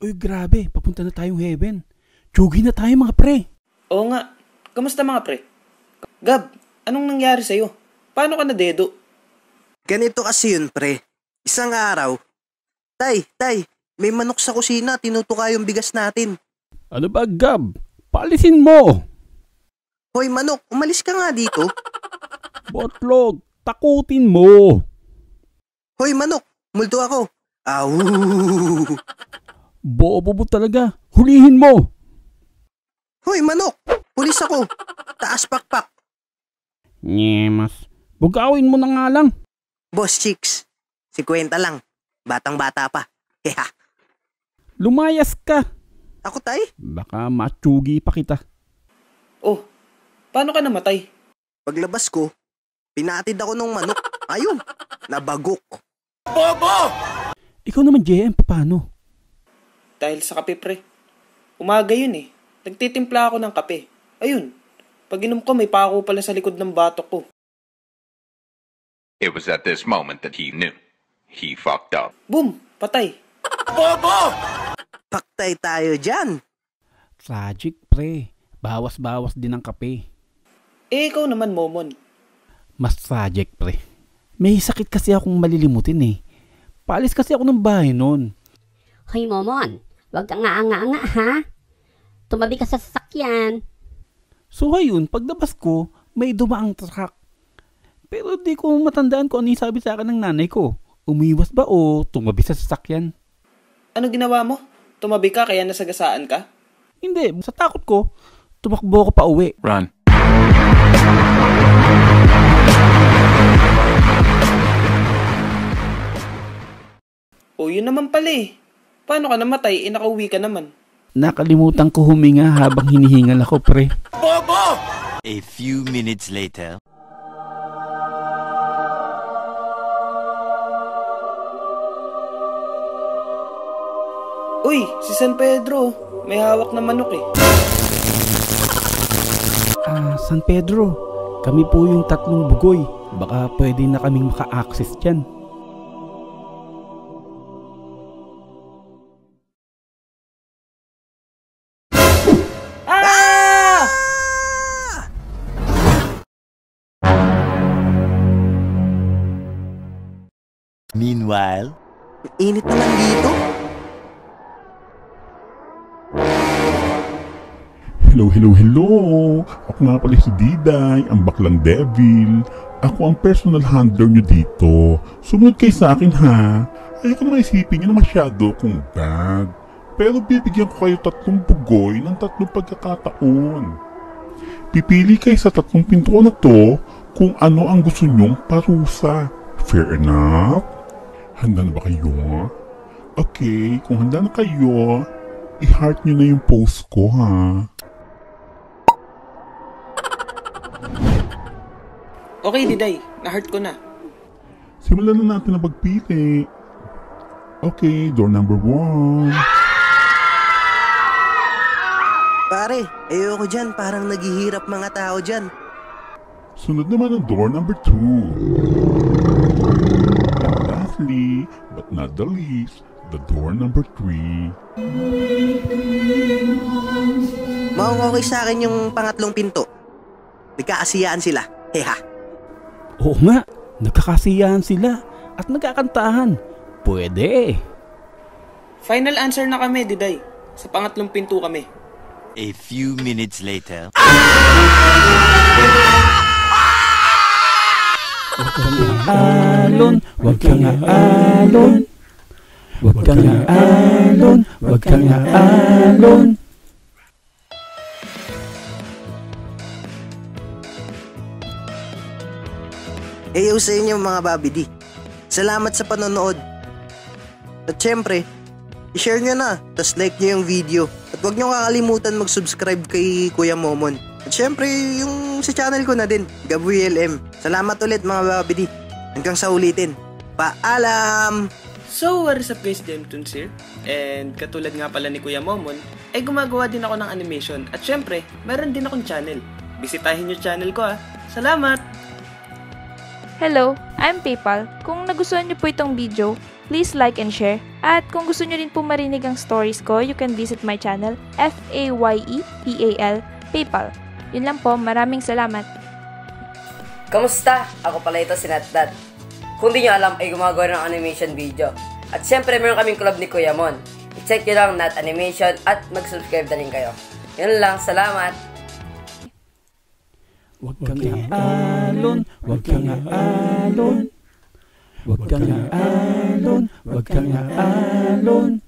Uy, grabe. Papunta na tayong heaven. Tsugi na tayo mga pre. Oo nga. Kamusta mga pre? Gab, anong nangyari sa'yo? Paano ka nadedo? Ganito kasi yun, pre. Isang araw, Tay, may manok sa kusina, tinutuka yung bigas natin. Ano ba, Gab? Paalisin mo! Hoy manok, umalis ka nga dito. Botlog, takutin mo! Hoy manok, multo ako. Aw! Bobo talaga. Hulihin mo! Hoy manok, pulis ako. Taas pakpak. Nyemas, bugawin mo na nga lang. Boss Chicks, 50 lang. Batang-bata pa. Heha. Lumayas ka. Ako tay? Baka matsugi pa kita. Oh, paano ka namatay? Paglabas ko, pinatid ako ng manok. Ayun, nabagok. Bobo! Ikaw naman, JM, paano? Dahil sa kape pre. Umaga yun eh. Nagtitimpla ako ng kape. Ayun, pag inom ko may pako pala sa likod ng batok ko. It was at this moment that he knew. He fucked up. Boom! Patay. Bobo! Paktay tayo dyan. Tragic, pre. Bawas-bawas din ang kape. Eh, ikaw naman, Momon. Mas tragic, pre. May sakit kasi akong malilimutin eh. Paalis kasi ako ng bahay noon. Hoy, Momon. Huwag kang nga-nga-nga, ha? Tumabi ka sa sasakyan. So ayun, paglabas ko, may dumaang truck. Pero di ko matandaan kung ano yung sabi sa akin ng nanay ko. Umiwas ba o tumabi sa sasakyan? Ano ginawa mo? Tumabi ka kaya nasagasaan ka? Hindi, sa takot ko, tumakbo ako pa uwi. Run. O yun naman pala eh. Paano ka namatay? Nakauwi ka naman. Nakalimutan ko huminga habang hinihingal ako, pre. Bobo! A few minutes later. Uy, si San Pedro. May hawak na manok eh. San Pedro, kami po yung tatlong bugoy. Baka pwede na kaming maka-access dyan. Ah! Meanwhile, Init naman dito. Hello! Ako nga pala si Diday, ang baklang devil. Ako ang personal handler nyo dito. Sumunod kayo sa akin ha. Ayoko naman isipin nyo na masyado kung bag. Pero bibigyan ko kayo 3 bugoy ng 3 pagkakataon. Pipili kayo sa 3 pinto na to kung ano ang gusto nyong parusa. Fair enough? Handa na ba kayo? Okay, kung handa na kayo, i-heart nyo na yung post ko ha. Okay, Diday. Na-heart ko na. Simulan na natin ang pagpili. Okay, door number 1. Pare, ayoko dyan. Parang naghihirap mga tao dyan. Sunod naman ang door number 2. And lastly, but not the least, the door number 3. Mukhang okay sa akin yung pangatlong pinto. Nagkaasiyaan sila. Heha. Oo nga, nagkakasiyahan sila at nagkakantahan. Pwede. Final answer na kami, Diday. Sa pangatlong pinto kami. a few minutes later. Huwag kang aalon, huwag kang aalon. Huwag kang aalon, huwag kang aalon. Eyo sa inyo mga babidi. Salamat sa panonood. At syempre, i-share nyo na, tas like nyo yung video. At huwag nyo kakalimutan mag-subscribe kay Kuya Momon. At syempre, yung sa channel ko na din, Gabriel M. Salamat ulit mga babidi. Hanggang sa ulitin. Paalam! So, what is up guys, Demtunes here. And katulad nga pala ni Kuya Momon, ay gumagawa din ako ng animation. At syempre, meron din akong channel. Bisitahin yung channel ko ah. Salamat! Hello, I'm PayPal. Kung nagustuhan niyo po itong video, please like and share. At kung gusto niyo rin po marinig ang stories ko, you can visit my channel, FAYEPAL, PayPal. Yun lang po, maraming salamat. Kamusta? Ako pala ito si Natnat. Kung di nyo alam ay gumagawa ng animation video. At syempre meron kaming club ni Kuya Mon. I-check nyo lang Nat Animation at mag-subscribe na rin kayo. Yun lang, salamat! Huwag kang aalon, huwag kang aalon. Huwag kang aalon, huwag kang aalon.